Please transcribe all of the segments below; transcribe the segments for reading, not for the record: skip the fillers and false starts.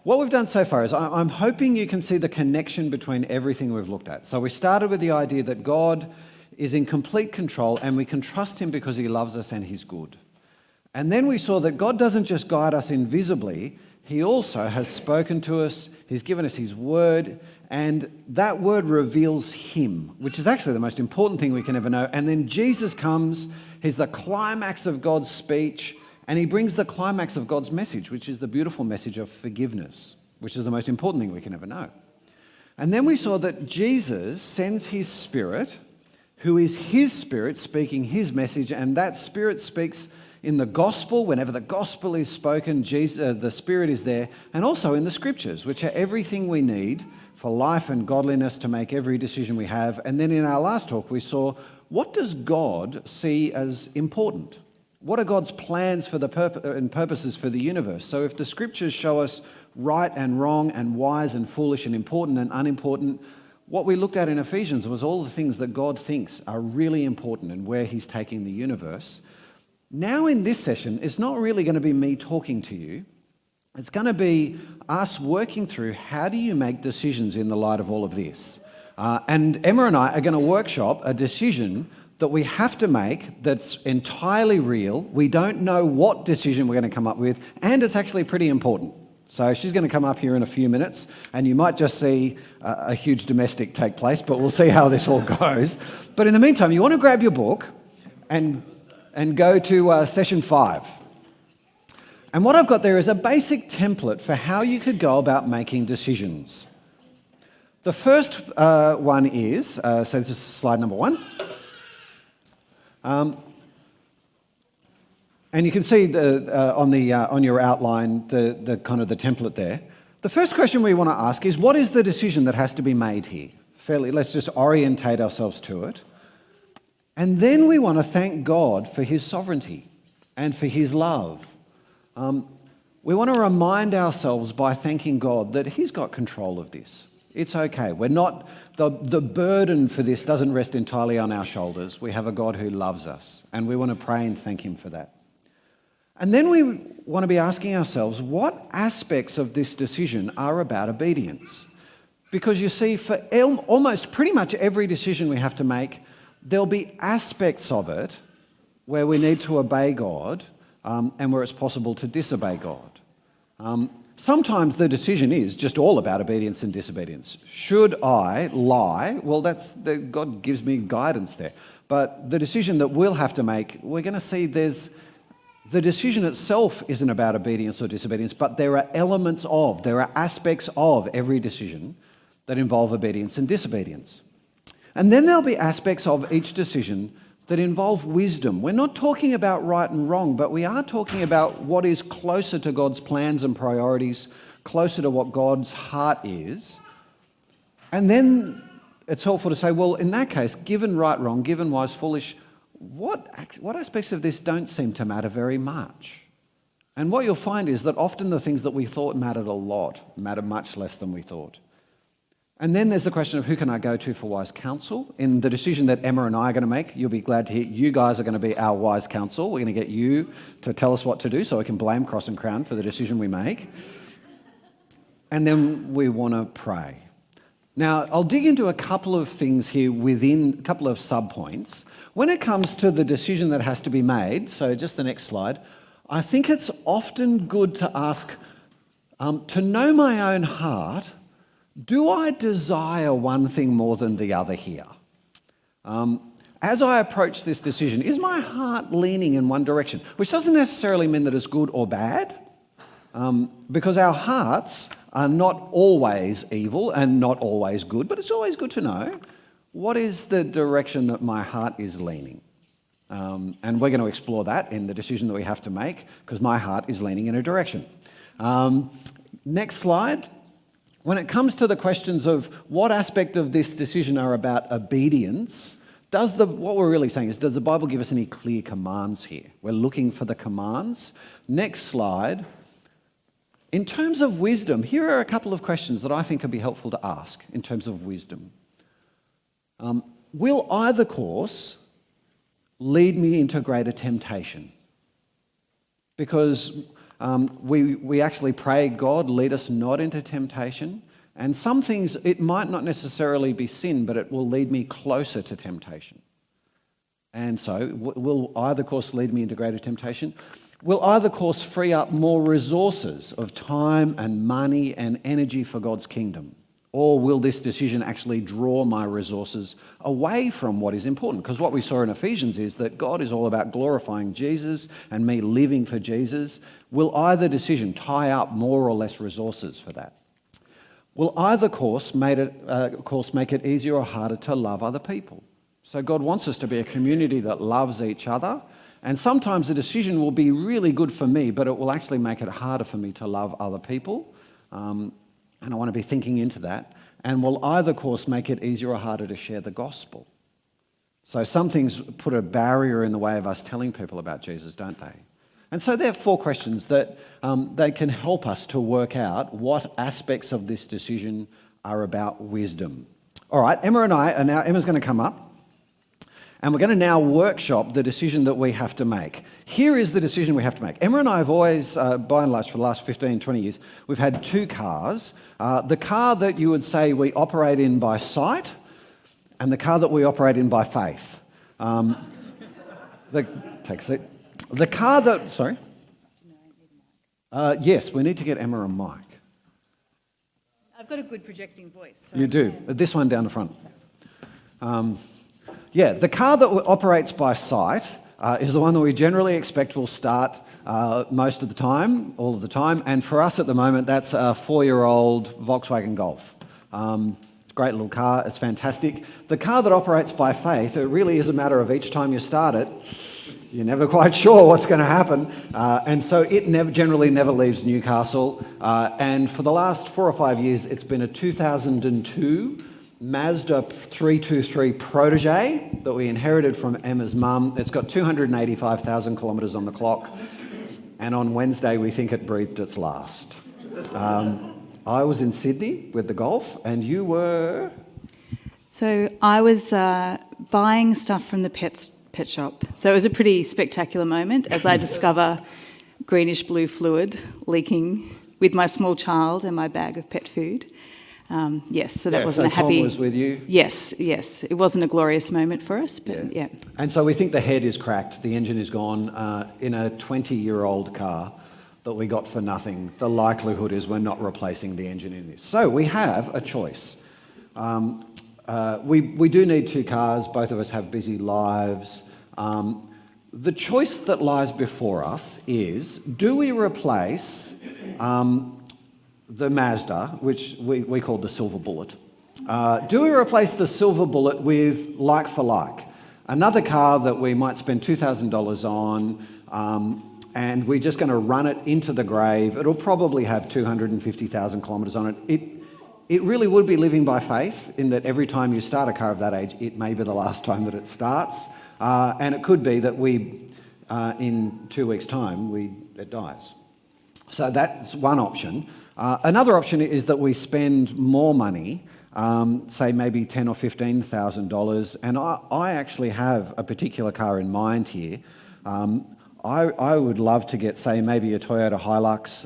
What we've done so far is I'm hoping you can see the connection between everything we've looked at. So we started with the idea that God is in complete control and we can trust him because he loves us and he's good. And then we saw that God doesn't just guide us invisibly, he also has spoken to us, he's given us his word, and that word reveals him, which is actually the most important thing we can ever know. And then Jesus comes, he's the climax of God's speech, and he brings the climax of God's message, which is the beautiful message of forgiveness, which is the most important thing we can ever know. And then we saw that Jesus sends his Spirit, who is his Spirit speaking his message, and that Spirit speaks in the gospel. Whenever the gospel is spoken, the Spirit is there, and also in the scriptures, which are everything we need for life and godliness to make every decision we have. And then in our last talk, we saw, what does God see as important? What are God's plans for and purposes for the universe? So if the scriptures show us right and wrong and wise and foolish and important and unimportant, what we looked at in Ephesians was all the things that God thinks are really important and where he's taking the universe. Now in this session, it's not really going to be me talking to you. It's going to be us working through how do you make decisions in the light of all of this. And Emma and I are going to workshop a decision that we have to make that's entirely real. We don't know what decision we're going to come up with, and it's actually pretty important. So she's going to come up here in a few minutes, and you might just see a huge domestic take place, but we'll see how this all goes. But in the meantime, you want to grab your book and go to session 5. And what I've got there is a basic template for how you could go about making decisions. The first one is, so this is slide number 1. And you can see on your outline the kind of the template there. The first question we want to ask is, what is the decision that has to be made here? Let's just orientate ourselves to it. And then we want to thank God for his sovereignty and for his love. We want to remind ourselves by thanking God that he's got control of this. It's okay. We're not, the burden for this doesn't rest entirely on our shoulders. We have a God who loves us, and we want to pray and thank him for that. And then we want to be asking ourselves, what aspects of this decision are about obedience? Because you see, for almost pretty much every decision we have to make, there'll be aspects of it where we need to obey God and where it's possible to disobey God. Sometimes the decision is just all about obedience and disobedience. Should I lie? Well, God gives me guidance there. But the decision that we'll have to make, we're going to see the decision itself isn't about obedience or disobedience, but there are aspects of every decision that involve obedience and disobedience. And then there'll be aspects of each decision that involve wisdom. We're not talking about right and wrong, but we are talking about what is closer to God's plans and priorities, closer to what God's heart is. And then it's helpful to say, well, in that case, given right, wrong, given wise, foolish, what aspects of this don't seem to matter very much? And what you'll find is that often the things that we thought mattered a lot matter much less than we thought. And then there's the question of who can I go to for wise counsel? In the decision that Emma and I are going to make, you'll be glad to hear you guys are going to be our wise counsel. We're going to get you to tell us what to do so we can blame Cross&Crown for the decision we make. And then we want to pray. Now, I'll dig into a couple of things here within a couple of subpoints. When it comes to the decision that has to be made, so just the next slide, I think it's often good to ask, to know my own heart, do I desire one thing more than the other here? As I approach this decision, is my heart leaning in one direction? Which doesn't necessarily mean that it's good or bad, because our hearts are not always evil and not always good, but it's always good to know what is the direction that my heart is leaning. And we're going to explore that in the decision that we have to make, because my heart is leaning in a direction. Next slide. When it comes to the questions of what aspect of this decision are about obedience, what we're really saying is, does the Bible give us any clear commands here? We're looking for the commands. Next slide. In terms of wisdom, here are a couple of questions that I think would be helpful to ask in terms of wisdom. Will either course lead me into greater temptation? Because We actually pray, God, lead us not into temptation. And some things, it might not necessarily be sin, but it will lead me closer to temptation. And so will either course lead me into greater temptation, will either course free up more resources of time and money and energy for God's kingdom, or will this decision actually draw my resources away from what is important? Because what we saw in Ephesians is that God is all about glorifying Jesus and me living for Jesus. Will either decision tie up more or less resources for that? Will either course make it easier or harder to love other people? So God wants us to be a community that loves each other, and sometimes a decision will be really good for me, but it will actually make it harder for me to love other people. And I want to be thinking into that. And will either course make it easier or harder to share the gospel? So some things put a barrier in the way of us telling people about Jesus, don't they? And so there are 4 questions that they can help us to work out what aspects of this decision are about wisdom. All right, Emma's going to come up. And we're going to now workshop the decision that we have to make. Here is the decision we have to make. Emma and I have always, by and large for the last 15, 20 years, we've had 2 cars. The car that you would say we operate in by sight and the car that we operate in by faith. Take a seat. The car that, sorry? Yes, we need to get Emma a mic. I've got a good projecting voice. So you do. This one down the front. The car that operates by sight is the one that we generally expect will start most of the time, all of the time. And for us at the moment, that's a 4-year-old Volkswagen Golf. Great little car, it's fantastic. The car that operates by faith, it really is a matter of each time you start it, you're never quite sure what's going to happen. And so it generally never leaves Newcastle. And for the last 4 or 5 years, it's been a 2002 Mazda 323 Protege that we inherited from Emma's mum. It's got 285,000 kilometres on the clock, and on Wednesday we think it breathed its last. I was in Sydney with the Golf, and you were? So I was buying stuff from the pet shop. So it was a pretty spectacular moment as I discover greenish blue fluid leaking with my small child and my bag of pet food. So that wasn't a happy... Tom was with you? Yes. It wasn't a glorious moment for us, but yeah. And so we think the head is cracked, the engine is gone, in a 20-year-old car that we got for nothing. The likelihood is we're not replacing the engine in this. So we have a choice. We do need 2 cars. Both of us have busy lives. The choice that lies before us is, do we replace... the Mazda, which we call the Silver Bullet. Do we replace the Silver Bullet with like for like? Another car that we might spend $2,000 on, and we're just going to run it into the grave. It'll probably have 250,000 kilometres on it. It really would be living by faith in that every time you start a car of that age, it may be the last time that it starts. And it could be that in 2 weeks' time, it dies. So that's one option. Another option is that we spend more money, say maybe $10,000 or $15,000, and I actually have a particular car in mind here. I would love to get, say, maybe a Toyota Hilux,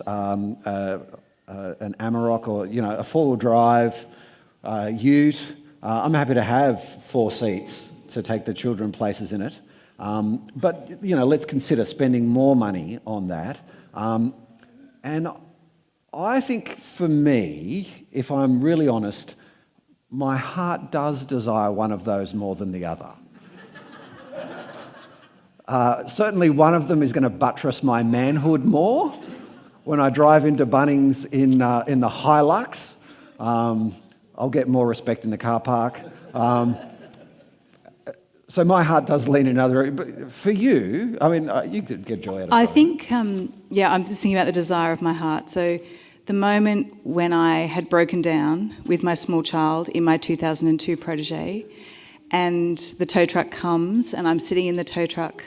an Amarok, or a 4-wheel drive ute. I'm happy to have 4 seats to take the children places in it. But let's consider spending more money on that. And I think for me, if I'm really honest, my heart does desire one of those more than the other. Certainly one of them is going to buttress my manhood more. When I drive into Bunnings in the Hilux, I'll get more respect in the car park. So my heart does lean in another area. But for you, you could get joy out of it. I think, I'm just thinking about the desire of my heart. So the moment when I had broken down with my small child in my 2002 Protege, and the tow truck comes, and I'm sitting in the tow truck,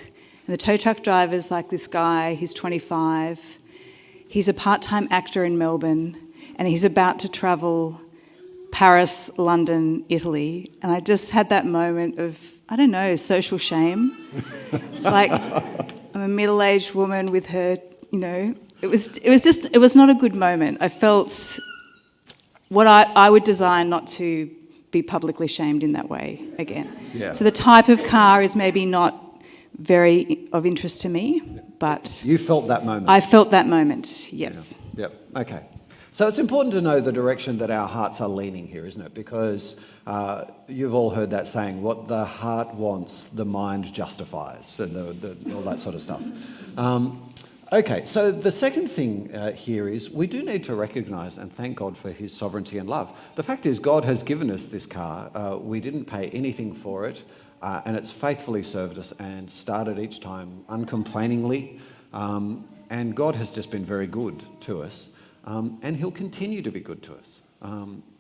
and the tow truck driver's like this guy, he's 25, he's a part-time actor in Melbourne, and he's about to travel Paris, London, Italy, and I just had that moment of, social shame. Like, I'm a middle-aged woman with her, It was not a good moment. I felt what I would desire not to be publicly shamed in that way again. Yeah. So the type of car is maybe not very of interest to me, but You felt that moment. I felt that moment, yes. Yep. Okay. So it's important to know the direction that our hearts are leaning here, isn't it? Because you've all heard that saying, what the heart wants, the mind justifies, and all that sort of stuff. Okay, so the second thing here is we do need to recognise and thank God for his sovereignty and love. The fact is God has given us this car. We didn't pay anything for it, and it's faithfully served us and started each time uncomplainingly. And God has just been very good to us, and he'll continue to be good to us.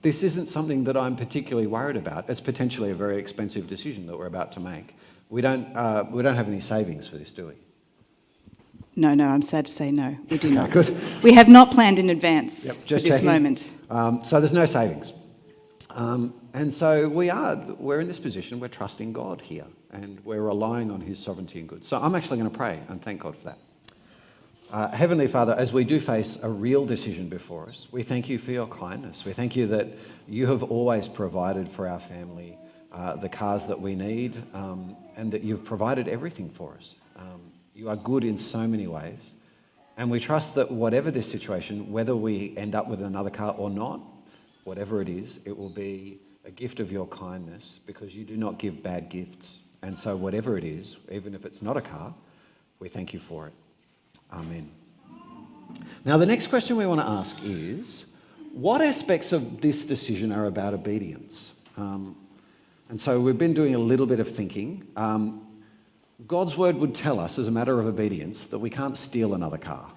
This isn't something that I'm particularly worried about. It's potentially a very expensive decision that we're about to make. We don't have any savings for this, do we? No, I'm sad to say no, we do not. Good. We have not planned in advance Yep, for just this checking. moment. So there's no savings. And so we're in this position, we're trusting God here, and we're relying on his sovereignty and good. So I'm actually going to pray and thank God for that. Heavenly Father, as we do face a real decision before us, we thank you for your kindness. We thank you that you have always provided for our family the cars that we need, and that you've provided everything for us. You are good in so many ways. And we trust that whatever this situation, whether we end up with another car or not, whatever it is, it will be a gift of your kindness because you do not give bad gifts. And so whatever it is, even if it's not a car, we thank you for it. Amen. Now the next question we want to ask is, what aspects of this decision are about obedience? And so we've been doing a little bit of thinking. God's word would tell us, as a matter of obedience, that we can't steal another car.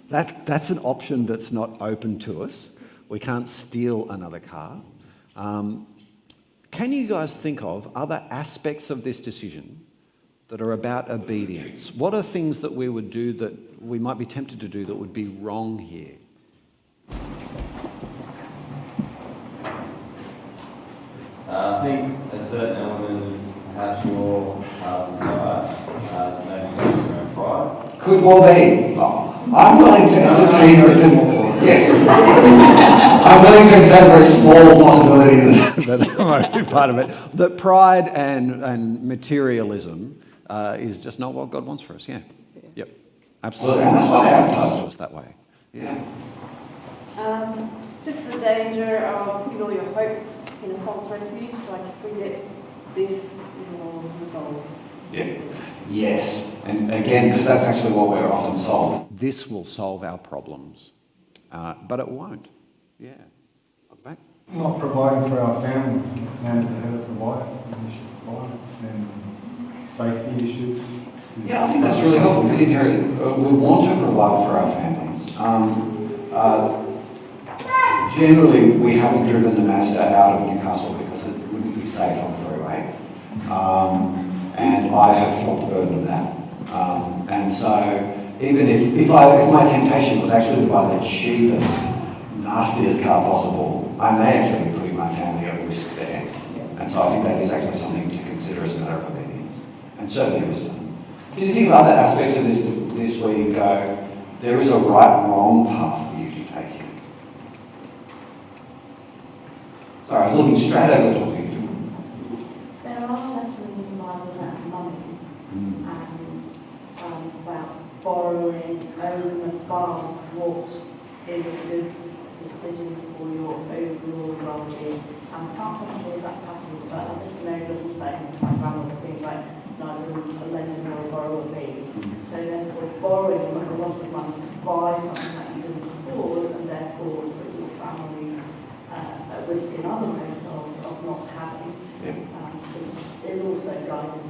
That's an option that's not open to us. We can't steal another car. Can you guys think of other aspects of this decision that are about obedience? What are things that we would do that we might be tempted to do that would be wrong here? I think a certain element of perhaps your desire to maybe use your own pride. Could well be. I'm willing to entertain yes. I'm willing to entertain a very small possibility That might be part of it. That pride and materialism is just not what God wants for us. Yeah. Yep. Absolutely. And that's why they advertise to us that way. Yeah. Just the danger of putting all your hope in a false refuge, like if we get this, it will resolve. Yeah. Yes. And again, because that's actually what we're often sold. This will solve our problems, but it won't. Yeah. Look back. Not providing for our family. Man is the head of the wife, and he should provide. And safety issues. Yeah, I think that's really helpful. We want to provide for our families. Generally, we haven't driven the Mazda out of Newcastle because it wouldn't be safe on the freeway. And I have felt the burden of that. And so, even if my temptation was actually to buy the cheapest, nastiest car possible, I may actually be putting my family at risk there. And so I think that is actually something to consider as a matter of obedience. And certainly wisdom. Can you think of other aspects of this where you go, there is a right-wrong path for you to take here? Sorry, I was looking straight over the top of you. There are lessons in the Bible about money and about borrowing over and above what is a good decision for your overall well-being. I can't remember the exact passage, but I just know little sayings to my grandmother, things like neither a lender nor a borrower be. So therefore borrowing a lot of money to buy something that you couldn't afford and therefore put your family at risk in other ways of not having is also guiding.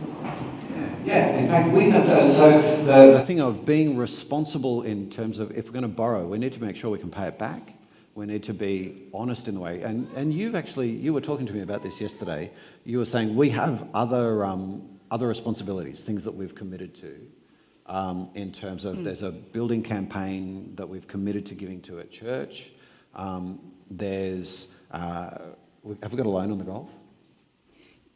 Yeah, in fact, we have to. So The thing of being responsible in terms of if we're going to borrow, we need to make sure we can pay it back. We need to be honest in the way. And you were talking to me about this yesterday. You were saying we have other responsibilities, things that we've committed to, in terms of there's a building campaign that we've committed to giving to at church. Have we got a loan on the golf?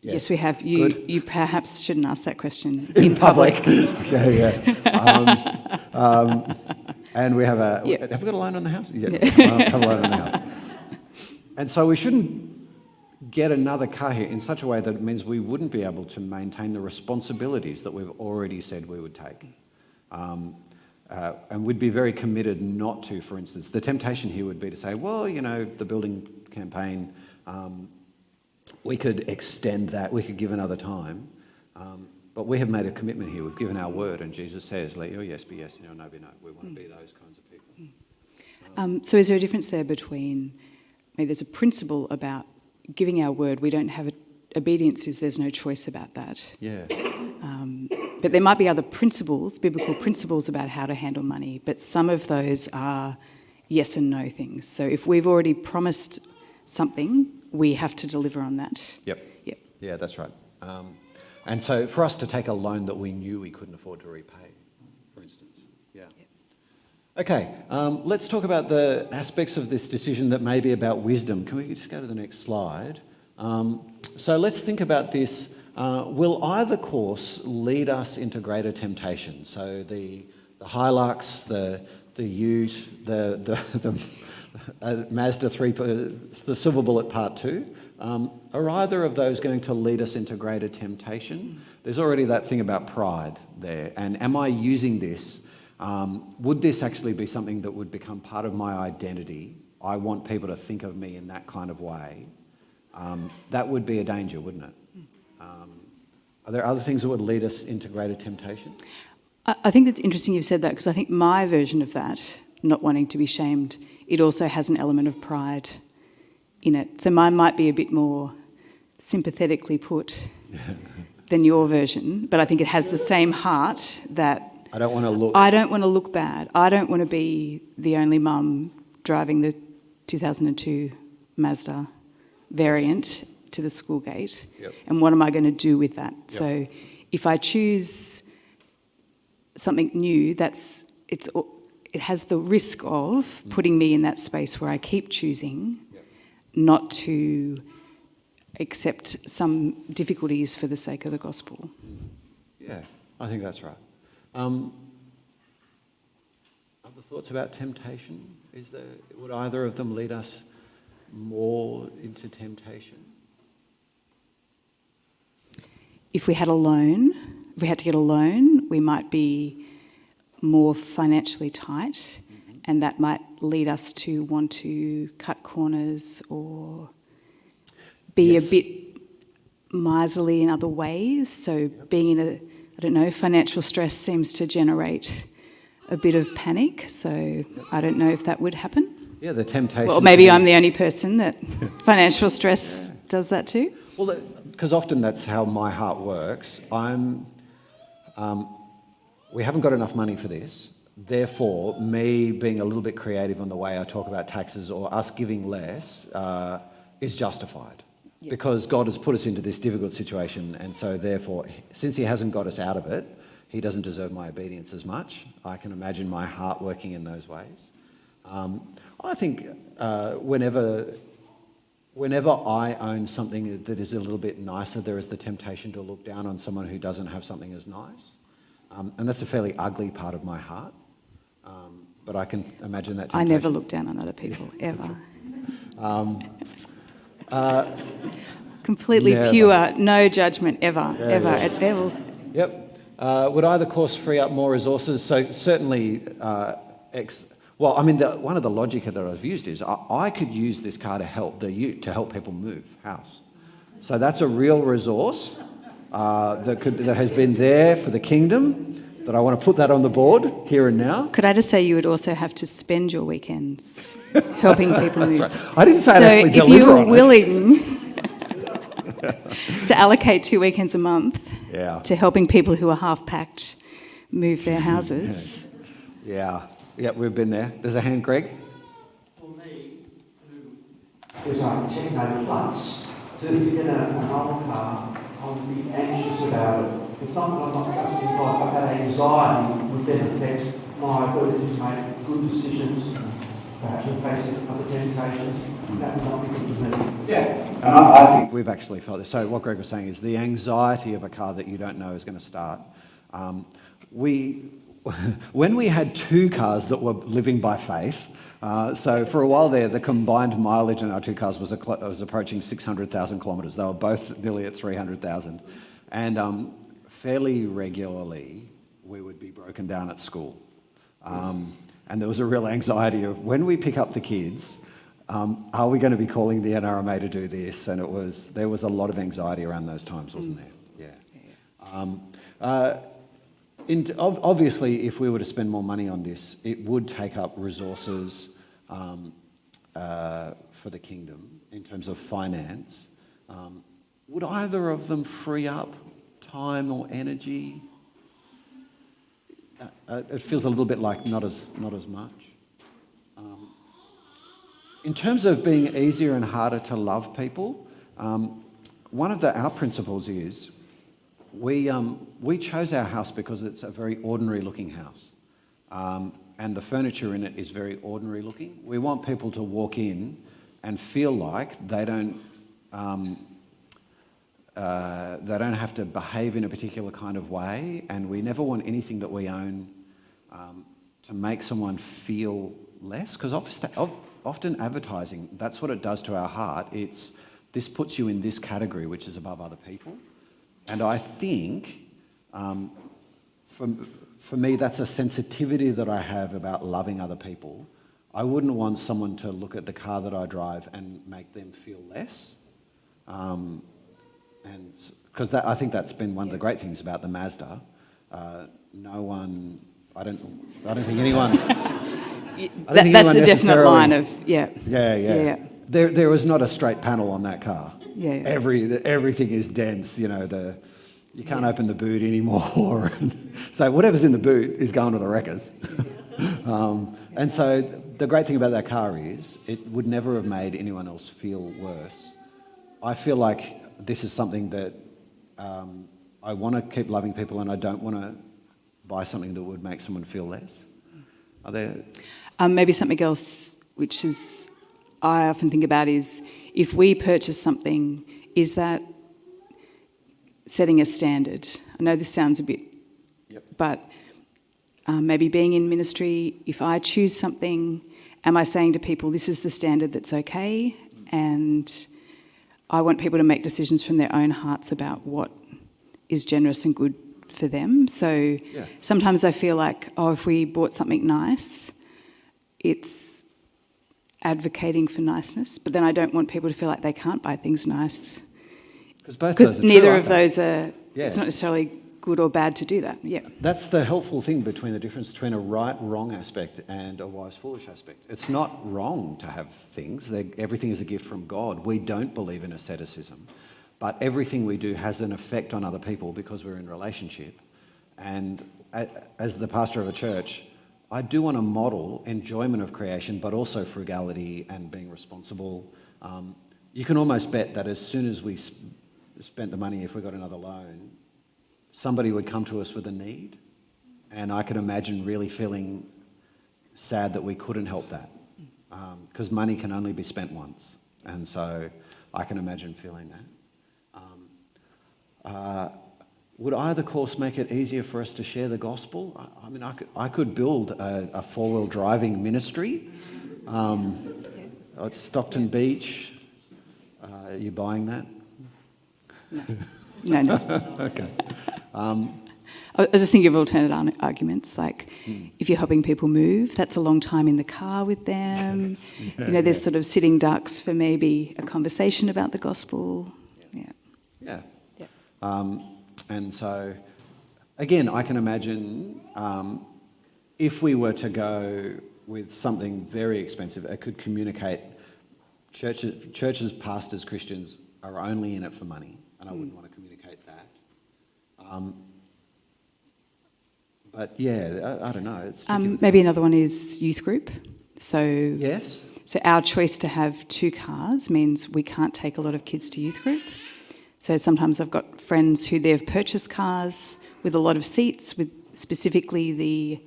Yes, we have. Good. You perhaps shouldn't ask that question In public. Yeah. And we have Yep. have we got a loan on the house? Yeah, we have a loan on the house. And so we shouldn't get another car here in such a way that it means we wouldn't be able to maintain the responsibilities that we've already said we would take. And we'd be very committed not to, for instance. The temptation here would be to say, well, you know, the building campaign, we could extend that, we could give another time. But we have made a commitment here. We've given our word, and Jesus says, let your yes be yes and your no be no. We want to be those kinds of people. So is there a difference there between, maybe there's a principle about giving our word, we don't have obedience is there's no choice about that. Yeah. But there might be other principles, biblical principles about how to handle money, but some of those are yes and no things. So if we've already promised something, we have to deliver on that. Yep. Yep. Yeah, that's right. And so for us to take a loan that we knew we couldn't afford to repay, for instance. Yeah. Yep. Okay, let's talk about the aspects of this decision that may be about wisdom. Can we just go to the next slide? So let's think about this. Will either course lead us into greater temptation? So the Hilux, the Ute, the Mazda 3, the Silver Bullet Part 2, are either of those going to lead us into greater temptation? There's already that thing about pride there. And am I using this? Would this actually be something that would become part of my identity? I want people to think of me in that kind of way. That would be a danger, wouldn't it? Are there other things that would lead us into greater temptation? I think it's interesting you've said that, because I think my version of that, not wanting to be shamed, it also has an element of pride in it. So mine might be a bit more sympathetically put than your version, but I think it has the same heart that I don't want to look... I don't want to look bad. I don't want to be the only mum driving the 2002 Mazda variant to the school gate. Yep. And what am I going to do with that? Yep. So if I choose something new, it has the risk of putting me in that space where I keep choosing not to accept some difficulties for the sake of the gospel. Yeah, I think that's right. Other thoughts about temptation? Would either of them lead us more into temptation? If we had to get a loan, we might be more financially tight, and that might lead us to want to cut corners or be a bit miserly in other ways. So being in financial stress seems to generate a bit of panic. So I don't know if that would happen. Yeah, the temptation... Well, maybe I'm the only person that financial stress does that too. Well, because often that's how my heart works. We haven't got enough money for this. Therefore, me being a little bit creative on the way I talk about taxes or us giving less is justified. Yep. Because God has put us into this difficult situation, and so therefore, since he hasn't got us out of it, he doesn't deserve my obedience as much. I can imagine my heart working in those ways. I think whenever I own something that is a little bit nicer, there is the temptation to look down on someone who doesn't have something as nice. And that's a fairly ugly part of my heart. But I can imagine that temptation. I never look down on other people, ever. Completely never. Pure, no judgment, ever. Yep. Would either course free up more resources? So certainly, one of the logic that I've used is I could use this car to help people move house. So that's a real resource that has been there for the kingdom. That I want to put that on the board here and now. Could I just say you would also have to spend your weekends helping people move? That's right. I didn't say I'd actually deliver on it. So if you were willing to allocate 2 weekends a month to helping people who are half-packed move their houses. Yeah, we've been there. There's a hand, Greg. For me, who's like techno plus, to get an old car, I would be anxious about it. It's not that I'm not justified, but that anxiety would then affect my ability to make good decisions, perhaps in face of other temptations. That would not be good for me. Yeah, and I think we've actually felt this. So what Greg was saying is the anxiety of a car that you don't know is going to start. We when we had 2 cars that were living by faith, so for a while there, the combined mileage in our 2 cars was approaching 600,000 kilometres. They were both nearly at 300,000. And fairly regularly, we would be broken down at school. And there was a real anxiety of, when we pick up the kids, are we going to be calling the NRMA to do this? And there was a lot of anxiety around those times, wasn't there? Yeah. Obviously, if we were to spend more money on this, it would take up resources for the kingdom in terms of finance. Would either of them free up time or energy? It feels a little bit like not as much. In terms of being easier and harder to love people, one of our principles is we chose our house because it's a very ordinary looking house, and the furniture in it is very ordinary looking. We want people to walk in and feel like they don't have to behave in a particular kind of way, and we never want anything that we own to make someone feel less, because often advertising, that's what it does to our heart. This puts you in this category, which is above other people. And I think, for me, that's a sensitivity that I have about loving other people. I wouldn't want someone to look at the car that I drive and make them feel less. And because I think that's been one of the great things about the Mazda. I don't think anyone... That's a definite line of, yeah. Yeah. There was not a straight panel on that car. Yeah. Everything is dense, you can't open the boot anymore. So whatever's in the boot is going to the wreckers. And so the great thing about that car is it would never have made anyone else feel worse. I feel like this is something that I want to keep loving people, and I don't want to buy something that would make someone feel less. Are there... Maybe something else, which is I often think about, is if we purchase something, is that setting a standard? I know this sounds a bit, but maybe being in ministry, if I choose something, am I saying to people, this is the standard that's okay? And I want people to make decisions from their own hearts about what is generous and good for them. So sometimes I feel like, if we bought something nice, it's advocating for niceness, but then I don't want people to feel like they can't buy things nice. Because neither of those are, it's not necessarily good or bad to do that. Yeah. That's the helpful thing between the difference between a right, wrong aspect and a wise, foolish aspect. It's not wrong to have things. Everything is a gift from God. We don't believe in asceticism, but everything we do has an effect on other people because we're in relationship. And as the pastor of a church, I do want to model enjoyment of creation, but also frugality and being responsible. You can almost bet that as soon as we spent the money, if we got another loan, somebody would come to us with a need. And I could imagine really feeling sad that we couldn't help that. Because money can only be spent once. And so I can imagine feeling that. Would either course make it easier for us to share the gospel? I mean, I could build a four-wheel driving ministry at Stockton Beach. Are you buying that? No. Okay. I was just thinking of alternate arguments, like if you're helping people move, that's a long time in the car with them. There's sort of sitting ducks for maybe a conversation about the gospel. Yeah. And so, again, I can imagine if we were to go with something very expensive, it could communicate. Churches, pastors, Christians are only in it for money, and I wouldn't want to communicate that. But yeah, I don't know. It's maybe another one is youth group. So yes. So our choice to have 2 cars means we can't take a lot of kids to youth group. So sometimes I've got friends who they've purchased cars with a lot of seats, with specifically the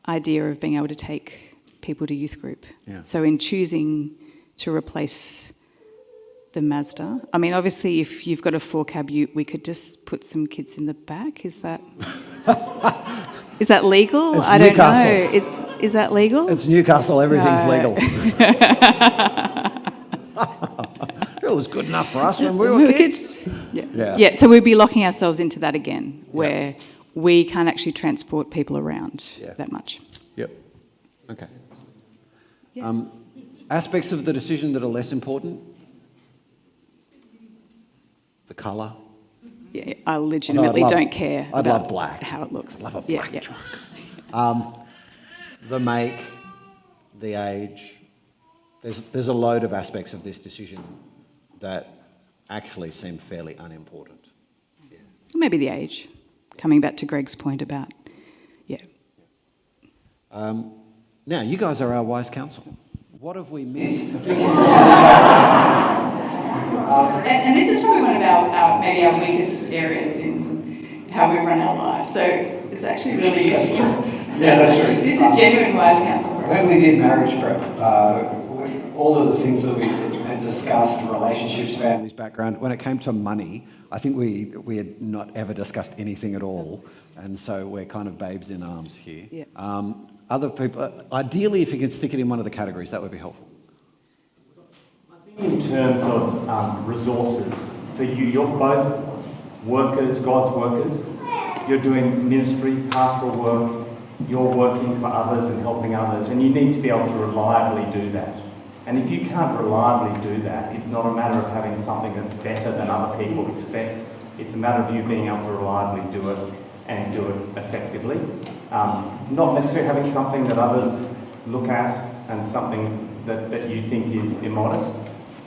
idea of being able to take people to youth group. Yeah. So in choosing to replace the Mazda, I mean, obviously if you've got a 4-cab ute, we could just put some kids in the back, is that... Is that legal? It's I don't Newcastle. know. Is that legal? It's Newcastle, everything's No. legal. It was good enough for us when we were kids. Yeah. Yeah. Yeah, so we'd be locking ourselves into that again, where we can't actually transport people around that much. Yep. Okay. Yeah. Aspects of the decision that are less important? The colour. Yeah, I legitimately don't care I'd about love black. how it looks. I'd love a black yeah. truck. The make, the age. There's a load of aspects of this decision that actually seem fairly unimportant. Yeah. Maybe the age, coming back to Greg's point about, Now, you guys are our wise counsel. What have we missed? And this is probably one of our maybe our weakest areas in how we run our lives. So it's actually really useful. Yeah, that's true. This is genuine wise counsel for us. When we did marriage prep, all of the things that we had discussed, relationships, Family's background. When it came to money, I think we had not ever discussed anything at all, and so we're kind of babes in arms here. Yeah. Other people, ideally, if you could stick it in one of the categories, that would be helpful. In terms of resources, for you, you're both workers, God's workers. You're doing ministry, pastoral work. You're working for others and helping others, and you need to be able to reliably do that. And if you can't reliably do that, it's not a matter of having something that's better than other people expect. It's a matter of you being able to reliably do it and do it effectively. Not necessarily having something that others look at and something that you think is immodest.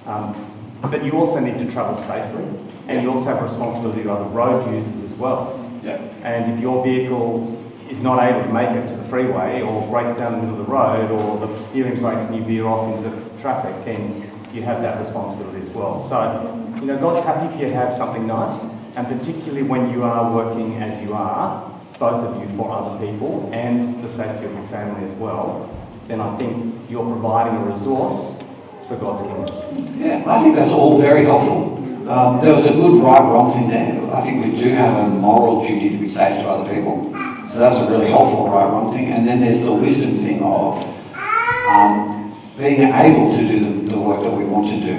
But you also need to travel safely, and you also have responsibility to other road users as well. Yeah. And if your vehicle is not able to make it to the freeway, or breaks down in the middle of the road, or the steering breaks and you veer off into traffic, then you have that responsibility as well. So, God's happy for you to have something nice, and particularly when you are working as you are, both of you, for other people and the safety of your family as well, then I think you're providing a resource for God's kingdom. Yeah, I think that's all very helpful. There was a good right-wrong thing there. I think we do have a moral duty to be safe to other people. So that's a really helpful right-wrong thing. And then there's the wisdom thing of being able to do the work that we want to do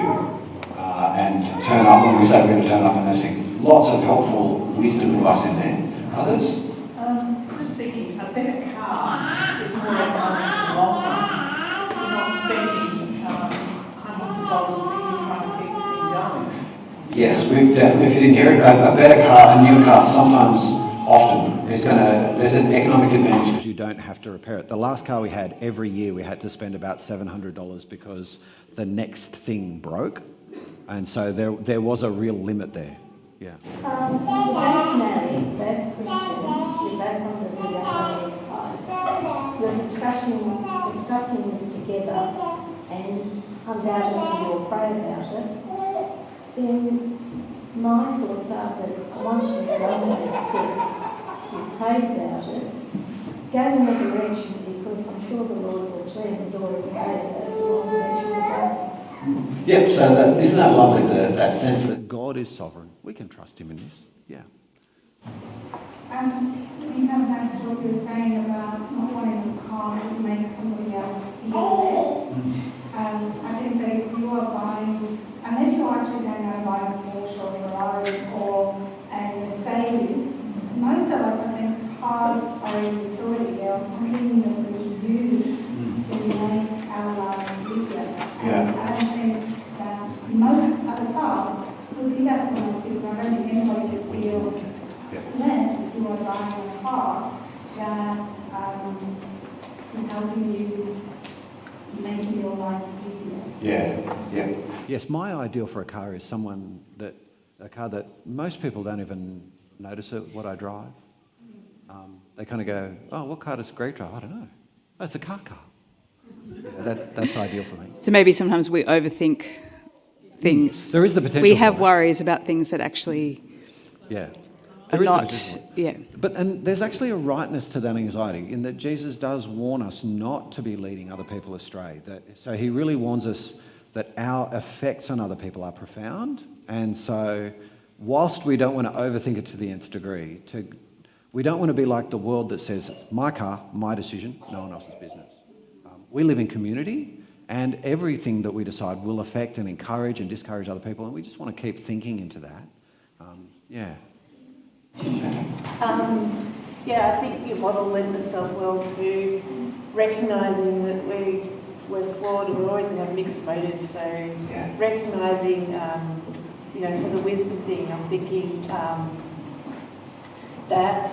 and turn up when we say we're going to turn up and those things. Lots of helpful wisdom advice in there. Others? Just thinking, a better car is more economic in the long run. You're not spending hundreds of dollars a year trying to keep the thing going. Yes, we've definitely, if you didn't hear it, a better car, a new car, sometimes, often, there's an economic advantage. Because you don't have to repair it. The last car we had, every year we had to spend about $700 because the next thing broke. And so there was a real limit there. Yeah. You're both married, both Christians, you're both under the identity of Christ. You're discussing this together, and undoubtedly you're praying about it. Then my thoughts are that once you've done those steps, you've prayed about it, go in the direction, because I'm sure the Lord will slam the door in your face as the wrong direction to go. Yep, so isn't that lovely, that sense that God is sovereign. We can trust him in this. Yeah. We come back to what you were saying about not wanting a car that makes somebody else feel less. I think that if you are buying, unless you're actually going to buy a Porsche or a Ferrari or a Mercedes, most of us, I think, cars are a utility. They are something that we use to make our lives easier. And I don't think that most other cars would do that for most people. I don't think anybody could feel less if you are buying a car that is helping you, making your life easier. Yeah. Yes, my ideal for a car is a car that most people don't even notice what I drive. They kind of go, oh, what car does Greg drive? I don't know. Oh, it's a car. That's ideal for me. So maybe sometimes we overthink things. There is the potential. We have worries about things that actually are not. Yeah. And there's actually a rightness to that anxiety in that Jesus does warn us not to be leading other people astray. So he really warns us that our effects on other people are profound. And so whilst we don't want to overthink it to the nth degree, We don't want to be like the world that says, my car, my decision, no one else's business. We live in community, and everything that we decide will affect and encourage and discourage other people, and we just want to keep thinking into that. Yeah. Yeah, I think your model lends itself well to recognising that we're flawed and we're always going to have mixed motives. So recognising, so the wisdom thing, I'm thinking that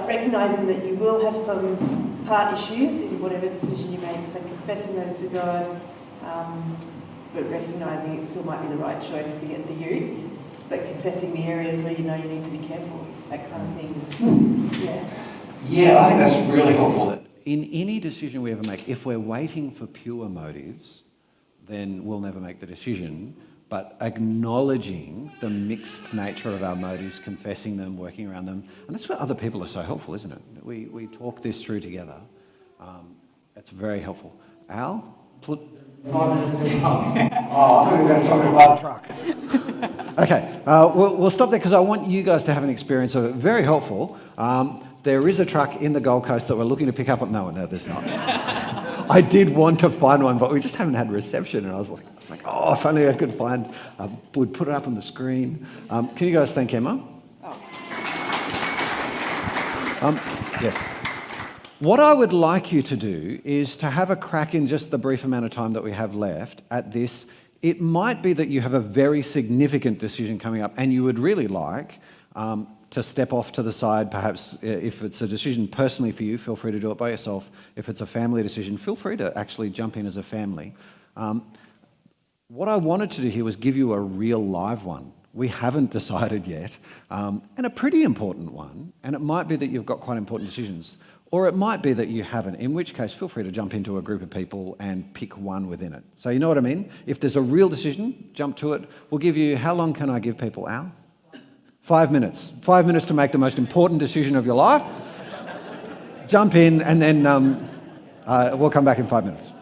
recognising that you will have some heart issues in whatever decision you make, so confessing those to God, but recognising it still might be the right choice to get the you, but confessing the areas where you know you need to be careful, that kind of thing. Yeah, I think that's really helpful. In any decision we ever make, if we're waiting for pure motives, then we'll never make the decision. But acknowledging the mixed nature of our motives, confessing them, working around them, and that's where other people are so helpful, isn't it? We talk this through together. It's very helpful. Al? 5 minutes. Oh, I thought we were going to talk about the truck. Okay, we'll stop there because I want you guys to have an experience of it. Very helpful. There is a truck in the Gold Coast that we're looking to pick up. No, there's not. I did want to find one, but we just haven't had reception. And I was like, oh, if only I could find, would put it up on the screen. Can you guys thank Emma? Yes. What I would like you to do is to have a crack in just the brief amount of time that we have left at this. It might be that you have a very significant decision coming up and you would really like to step off to the side. Perhaps if it's a decision personally for you, feel free to do it by yourself. If it's a family decision, feel free to actually jump in as a family. What I wanted to do here was give you a real live one. We haven't decided yet, and a pretty important one, and it might be that you've got quite important decisions, or it might be that you haven't, in which case feel free to jump into a group of people and pick one within it. So you know what I mean? If there's a real decision, jump to it. We'll give you, how long can I give people, Al? 5 minutes. 5 minutes to make the most important decision of your life. Jump in and then we'll come back in 5 minutes.